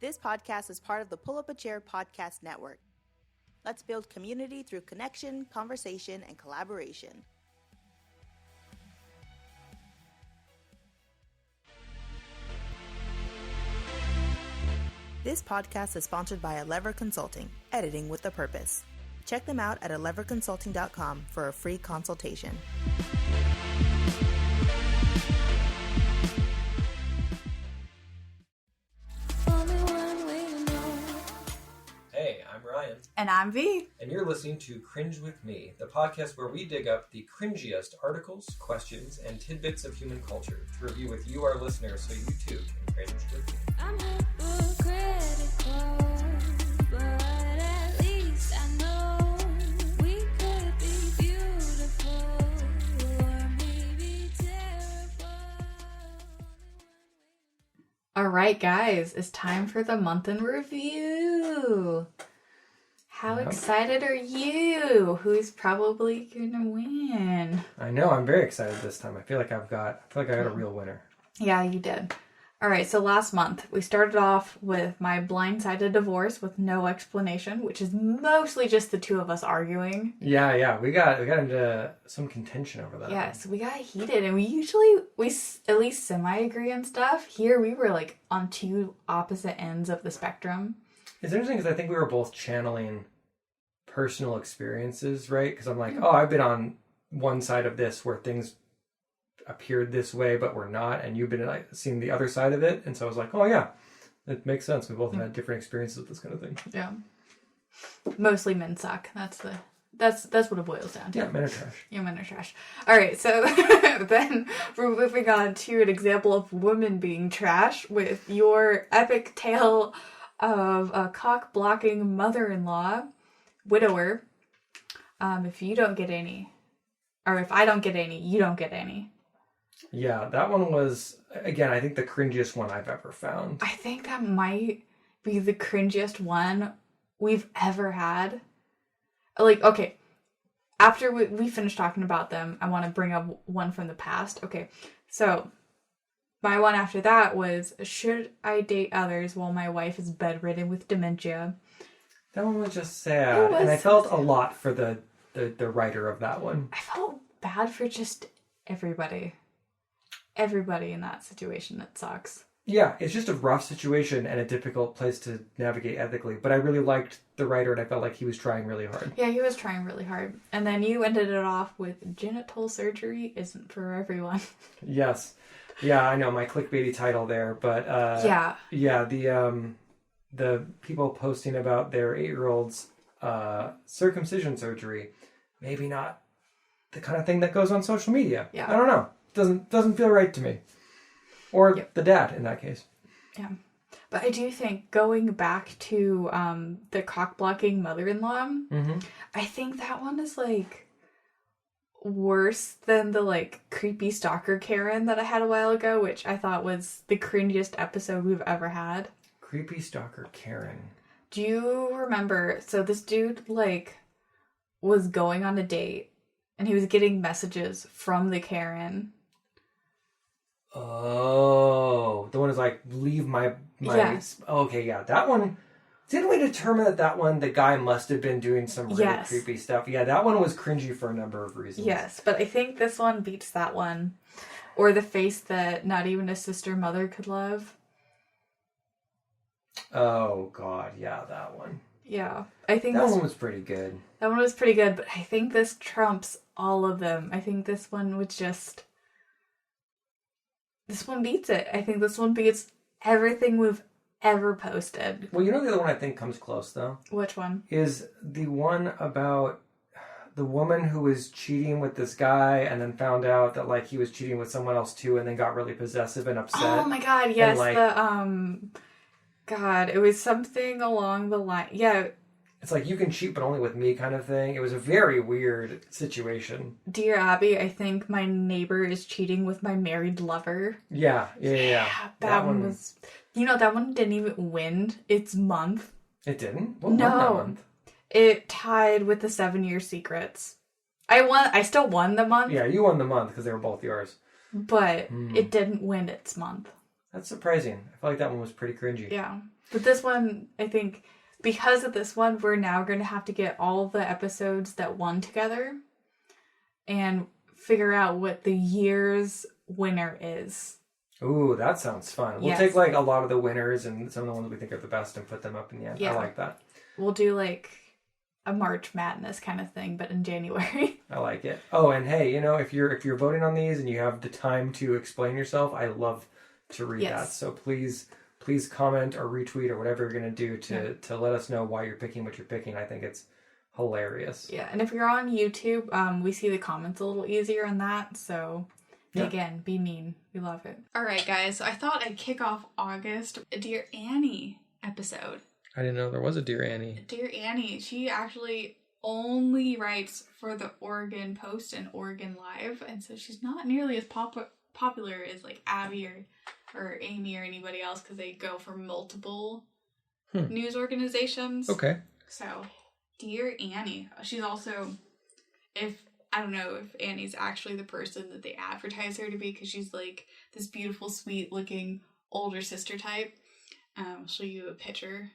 This podcast is part of the Pull Up a Chair podcast network. Let's build community through connection, conversation, and collaboration. This podcast is sponsored by Lever Consulting, editing with a purpose. Check them out at leverconsulting.com for a free consultation. Hey, I'm Ryan. And I'm V. And you're listening to Cringe With Me, the podcast where we dig up the cringiest articles, questions, and tidbits of human culture to review with you, our listeners, so you too can cringe with me. I'm hypocritical, but at least I know we could be beautiful or maybe terrible. All right, guys, it's time for the month in review. How excited are you? Who's probably gonna win? I know, I'm very excited this time. I feel like I got a real winner. Yeah, you did. All right, so last month we started off with my blindsided divorce with no explanation, which is mostly just the two of us arguing. Yeah, we got into some contention over that. Yeah, so we got heated, and we at least semi-agree on stuff. Here we were like on two opposite ends of the spectrum. It's interesting because I think we were both channeling personal experiences, right? Because I'm like, oh, I've been on one side of this where things appeared this way, but we're not, and you've been like seeing the other side of it, and so I was like, oh yeah, it makes sense. We both had different experiences with this kind of thing. Yeah, mostly men suck. That's what it boils down to. Yeah, men are trash. Yeah, men are trash. All right, so then we're moving on to an example of women being trash with your epic tale of a cock-blocking mother-in-law, widower. If you don't get any, or if I don't get any, you don't get any. Yeah, that one was, again, I think the cringiest one I've ever found. I think that might be the cringiest one we've ever had. Like, okay, after we finish talking about them, I want to bring up one from the past. Okay, so my one after that was, should I date others while my wife is bedridden with dementia? That one was just sad, and I felt a lot for the writer of that one. I felt bad for just everybody in that situation. That sucks. Yeah, it's just a rough situation and a difficult place to navigate ethically, but I really liked the writer and I felt like he was trying really hard. Yeah, he was trying really hard. And then you ended it off with genital surgery isn't for everyone. Yes. Yeah, I know, my clickbaity title there, but yeah, the people posting about their 8-year-old's circumcision surgery, maybe not the kind of thing that goes on social media. Yeah. I don't know. Doesn't feel right to me. Or the dad in that case. Yeah. But I do think going back to the cock-blocking mother-in-law, I think that one is like worse than the like creepy stalker Karen that I had a while ago, which I thought was the cringiest episode we've ever had. Creepy stalker Karen. Do you remember? So this dude like was going on a date and he was getting messages from the Karen. Oh, the one is like, leave my... Yes. Okay, yeah, that one... Didn't we determine that one, the guy must have been doing some really creepy stuff? Yeah, that one was cringy for a number of reasons. Yes, but I think this one beats that one. Or the face that not even a sister mother could love. Oh, God, yeah, that one. Yeah, I think that one was pretty good. That one was pretty good, but I think this trumps all of them. I think this one was just... This one beats it. I think this one beats everything we've ever posted. Well, you know the other one I think comes close, though? Which one? Is the one about the woman who was cheating with this guy and then found out that, like, he was cheating with someone else, too, and then got really possessive and upset. Oh, my God, yes. And, like, God, it was something along the line. Yeah. It's like, you can cheat, but only with me kind of thing. It was a very weird situation. Dear Abby, I think my neighbor is cheating with my married lover. Yeah. That one was... You know, that one didn't even win its month. It didn't? What won that month? It tied with the 7 Year Secrets. I still won the month. Yeah, you won the month because they were both yours. But it didn't win its month. That's surprising. I feel like that one was pretty cringy. Yeah. But this one, I think, because of this one, we're now going to have to get all the episodes that won together and figure out what the year's winner is. Ooh, that sounds fun. We'll take like a lot of the winners and some of the ones we think are the best and put them up in the end. Yeah. I like that. We'll do like a March Madness kind of thing, but in January. I like it. Oh, and hey, you know, if you're voting on these and you have the time to explain yourself, I love to read that. So please comment or retweet or whatever you're gonna do to let us know why you're picking what you're picking. I think it's hilarious. Yeah, and if you're on YouTube, we see the comments a little easier on that. So again, be mean. We love it. All right, guys. So I thought I'd kick off August a Dear Annie episode. I didn't know there was a Dear Annie. Dear Annie. She actually only writes for the Oregon Post and Oregon Live, and so she's not nearly as popular as like Abby or Amy or anybody else because they go for multiple news organizations. Okay. So, Dear Annie. She's also, I don't know if Annie's actually the person that they advertise her to be because she's like this beautiful, sweet looking older sister type. I'll show you a picture.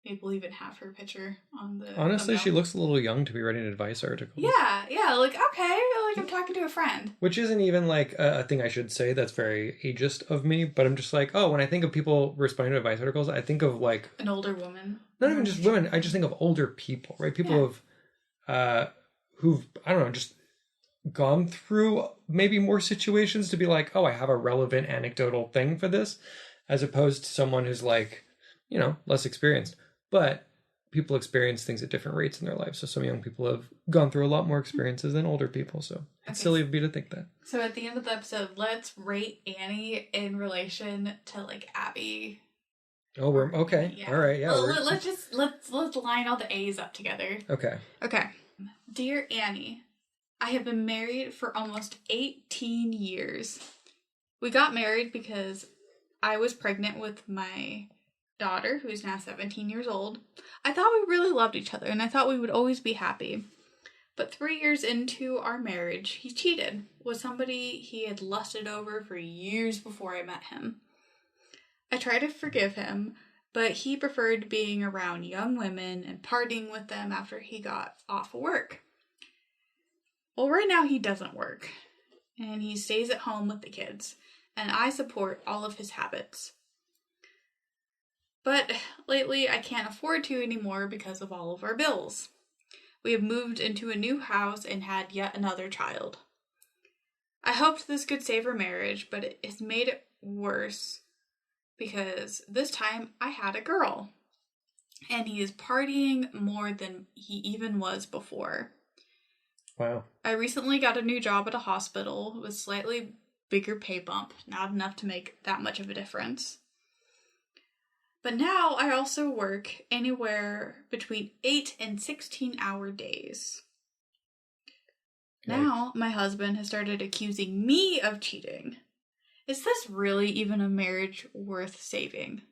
Maybe we'll even have her picture on the... Honestly, she looks a little young to be writing advice articles. Yeah, like, okay, like I'm talking to a friend. Which isn't even, like, a thing I should say that's very ageist of me, but I'm just like, when I think of people responding to advice articles, I think of, like... An older woman. Not even just women, I just think of older people, right? People who've, I don't know, just gone through maybe more situations to be like, I have a relevant anecdotal thing for this, as opposed to someone who's, like, you know, less experienced. But people experience things at different rates in their lives. So some young people have gone through a lot more experiences than older people. So it's silly of me to think that. So at the end of the episode, let's rate Annie in relation to like Abby. Oh, we're okay. Yeah. All right. Yeah. Well, let's line all the A's up together. Okay. Dear Annie, I have been married for almost 18 years. We got married because I was pregnant with my daughter, who is now 17 years old. I thought we really loved each other, and I thought we would always be happy. But 3 years into our marriage, he cheated with somebody he had lusted over for years before I met him. I tried to forgive him, but he preferred being around young women and partying with them after he got off of work. Well, right now he doesn't work, and he stays at home with the kids, and I support all of his habits. But lately, I can't afford to anymore because of all of our bills. We have moved into a new house and had yet another child. I hoped this could save our marriage, but it has made it worse because this time I had a girl. And he is partying more than he even was before. Wow. I recently got a new job at a hospital with slightly bigger pay bump, not enough to make that much of a difference. But now I also work anywhere between 8 and 16-hour days. Now my husband has started accusing me of cheating. Is this really even a marriage worth saving?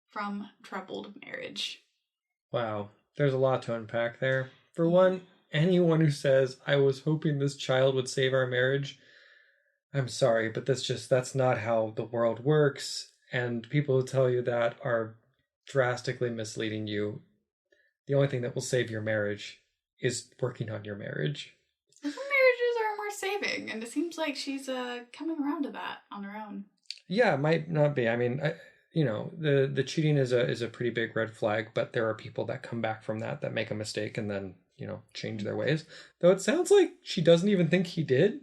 From troubled marriage. Wow. There's a lot to unpack there. For one, anyone who says, I was hoping this child would save our marriage, I'm sorry, but that's not how the world works. And people who tell you that are drastically misleading you. The only thing that will save your marriage is working on your marriage. Some marriages are more saving, and it seems like she's coming around to that on her own. Yeah, it might not be. I mean, the cheating is a pretty big red flag, but there are people that come back from that make a mistake and then, change their ways. Though it sounds like she doesn't even think he did.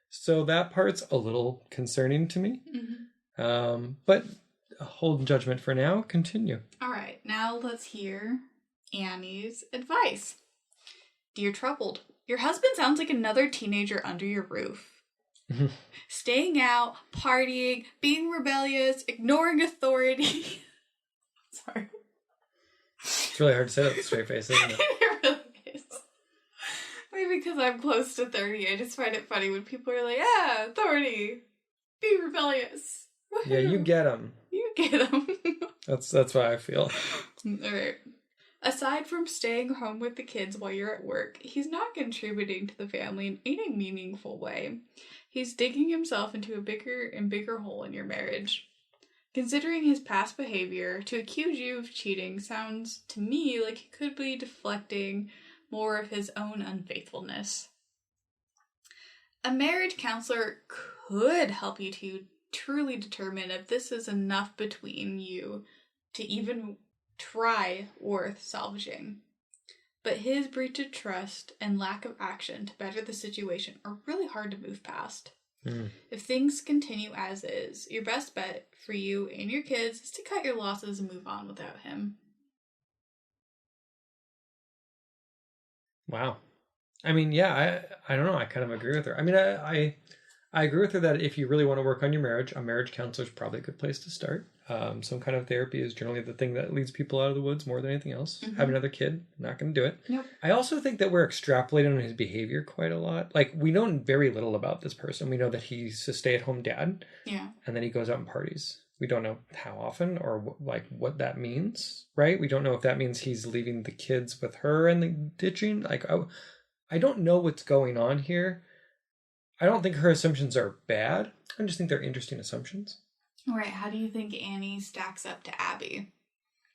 So that part's a little concerning to me. Mm-hmm. But hold judgment for now. Continue. All right. Now let's hear Annie's advice. Dear Troubled, your husband sounds like another teenager under your roof. Staying out, partying, being rebellious, ignoring authority. Sorry. It's really hard to say that with a straight face, isn't it? It really is. Maybe because I'm close to 30, I just find it funny when people are like, yeah, authority, be rebellious. Yeah, you get them. You get them. That's why I feel. All right. Aside from staying home with the kids while you're at work, he's not contributing to the family in any meaningful way. He's digging himself into a bigger and bigger hole in your marriage. Considering his past behavior, to accuse you of cheating sounds to me like he could be deflecting more of his own unfaithfulness. A marriage counselor could help you to truly determine if this is enough between you to even try worth salvaging. But his breach of trust and lack of action to better the situation are really hard to move past. If things continue as is, your best bet for you and your kids is to cut your losses and move on without him. Wow. I mean, yeah, I don't know. I kind of agree with her. I mean, I agree with her that if you really want to work on your marriage, a marriage counselor is probably a good place to start. Some kind of therapy is generally the thing that leads people out of the woods more than anything else. Have another kid, not going to do it. Nope. I also think that we're extrapolating on his behavior quite a lot. Like, we know very little about this person. We know that he's a stay-at-home dad. Yeah. And then he goes out and parties. We don't know how often or what that means, right? We don't know if that means he's leaving the kids with her and the ditching. Like, I don't know what's going on here. I don't think her assumptions are bad. I just think they're interesting assumptions. Right. How do you think Annie stacks up to Abby?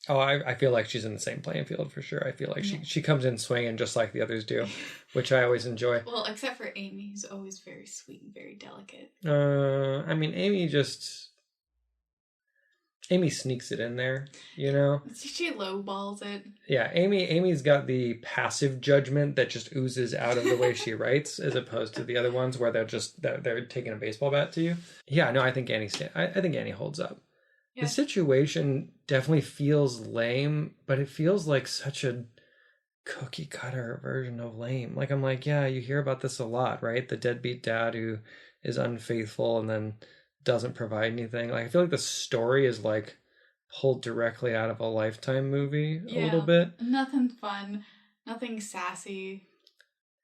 Oh, I feel like she's in the same playing field for sure. I feel like she comes in swinging just like the others do, which I always enjoy. Well, except for Amy, who's always very sweet and very delicate. I mean, Amy sneaks it in there, you know? She lowballs it. Yeah, Amy's got the passive judgment that just oozes out of the way she writes, as opposed to the other ones where they're taking a baseball bat to you. Yeah, no, I think I think Annie holds up. Yeah. The situation definitely feels lame, but it feels like such a cookie cutter version of lame. Like, I'm like, yeah, you hear about this a lot, right? The deadbeat dad who is unfaithful and then doesn't provide anything. Like, I feel like the story is like pulled directly out of a Lifetime movie a little bit. Nothing fun, nothing sassy.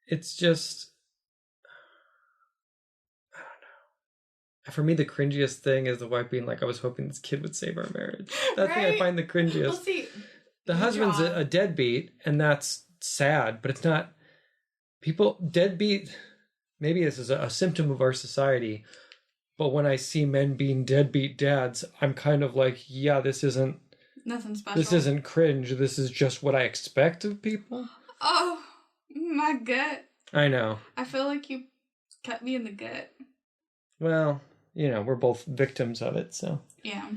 It's just, I don't know. For me, the cringiest thing is the wife being like, I was hoping this kid would save our marriage. That right? thing I find the cringiest. Well, see, the husband's a deadbeat, and that's sad, but it's not. Deadbeat, maybe this is a symptom of our society. But when I see men being deadbeat dads, I'm kind of like, yeah, this isn't... Nothing special. This isn't cringe. This is just what I expect of people. Oh, my gut. I know. I feel like you cut me in the gut. Well, you know, we're both victims of it, so... Yeah.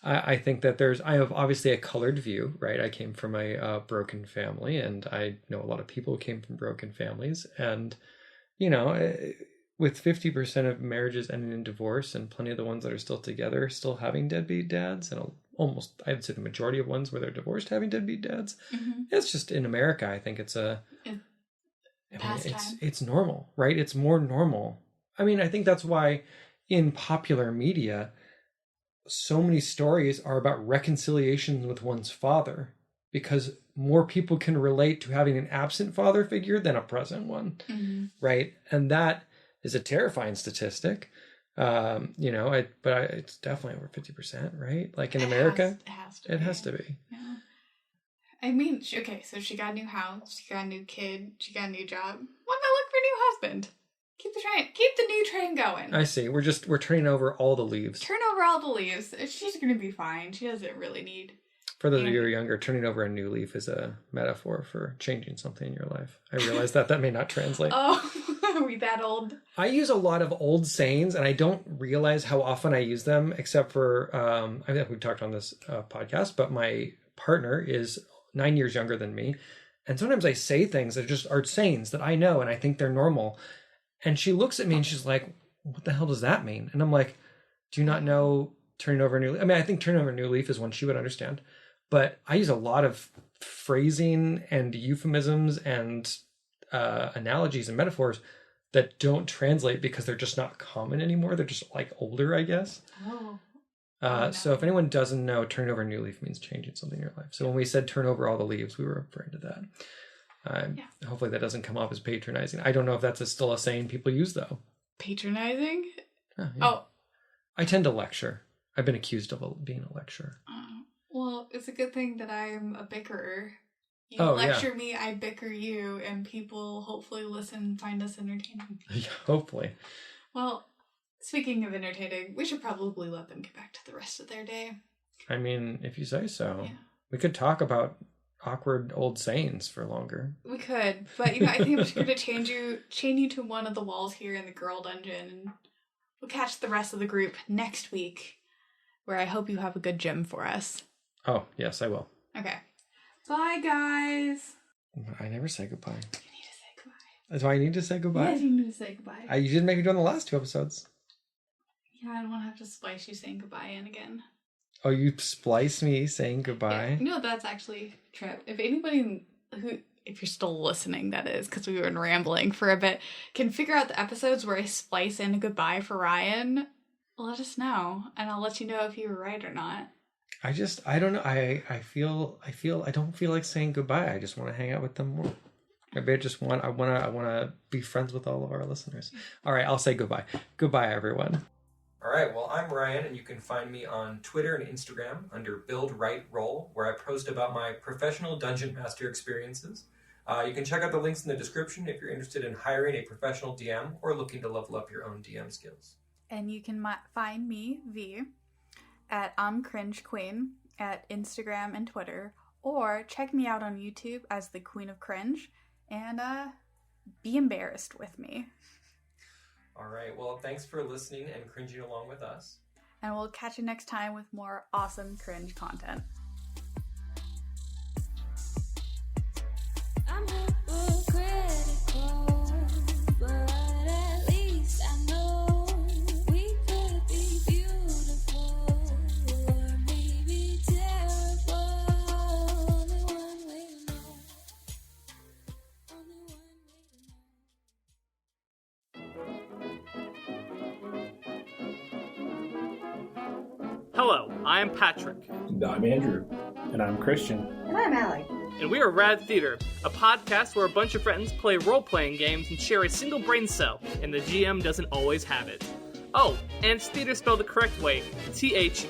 I think that I have obviously a colored view, right? I came from a broken family, and I know a lot of people who came from broken families. And, you know... With 50% of marriages ending in divorce and plenty of the ones that are still together still having deadbeat dads, and almost, I would say the majority of ones where they're divorced having deadbeat dads, it's just in America, I think it's it's normal, right? It's more normal. I mean, I think that's why in popular media, so many stories are about reconciliations with one's father, because more people can relate to having an absent father figure than a present one, right? And that is a terrifying statistic, you know. It's definitely over 50%, right? Like in America, it has to be. Yeah. I mean, okay, so she got a new house, she got a new kid, she got a new job. Why not look for a new husband? Keep the new train going. I see. We're turning over all the leaves. Turn over all the leaves. She's gonna be fine. She doesn't really need. For those of you who are younger, turning over a new leaf is a metaphor for changing something in your life. I realize that may not translate. Oh, are we that old? I use a lot of old sayings, and I don't realize how often I use them, except for, I think we've talked on this podcast, but my partner is 9 years younger than me. And sometimes I say things that just are sayings that I know, and I think they're normal. And she looks at me and she's like, what the hell does that mean? And I'm like, do you not know turning over a new leaf? I mean, I think turning over a new leaf is one she would understand. But I use a lot of phrasing and euphemisms and analogies and metaphors that don't translate because they're just not common anymore. They're just like older, I guess. Oh. No. So if anyone doesn't know, turn over a new leaf means changing something in your life. So when we said turn over all the leaves, we were referring to that. Hopefully that doesn't come off as patronizing. I don't know if that's still a saying people use, though. Patronizing? Yeah. Oh. I tend to lecture. I've been accused of being a lecturer. Well, it's a good thing that I'm a bickerer. You lecture me, I bicker you, and people hopefully listen and find us entertaining. Yeah, hopefully. Well, Speaking of entertaining, we should probably let them get back to the rest of their day. I mean, if you say so. Yeah. We could talk about awkward old sayings for longer. We could, but I think I'm just going to chain you to one of the walls here in the girl dungeon, and we'll catch the rest of the group next week, where I hope you have a good gym for us. Oh, yes, I will. Okay. Bye, guys. I never say goodbye. You need to say goodbye. That's why I need to say goodbye? Yes, you need to say goodbye. You didn't make me do it in the last 2 episodes. Yeah, I don't want to have to splice you saying goodbye in again. Oh, you splice me saying goodbye? Yeah, no, that's actually true. If anybody if you're still listening, that is, because we've been rambling for a bit, can figure out the episodes where I splice in a goodbye for Ryan, let us know, and I'll let you know if you were right or not. I don't know. I don't feel like saying goodbye. I just want to hang out with them more. Maybe I want to be friends with all of our listeners. All right, I'll say goodbye. Goodbye, everyone. All right, well, I'm Ryan, and you can find me on Twitter and Instagram under Build Right Roll, where I post about my professional Dungeon Master experiences. You can check out the links in the description if you're interested in hiring a professional DM or looking to level up your own DM skills. And you can find me, V, at Cringe Queen at Instagram and Twitter, or check me out on YouTube as the Queen of Cringe, and be embarrassed with me. All right, well, thanks for listening and cringing along with us. And we'll catch you next time with more awesome cringe content. I'm hypocritical, but at least I know we could be beautiful or maybe terrible. Only one way to know. Only one way to know. Hello, I am Patrick, And I'm Andrew. And I'm Christian. And I'm Allie. and we are Rad Theater, a podcast where a bunch of friends play role-playing games and share a single brain cell, and the GM doesn't always have it. Oh, and it's theater spelled the correct way, Theatre.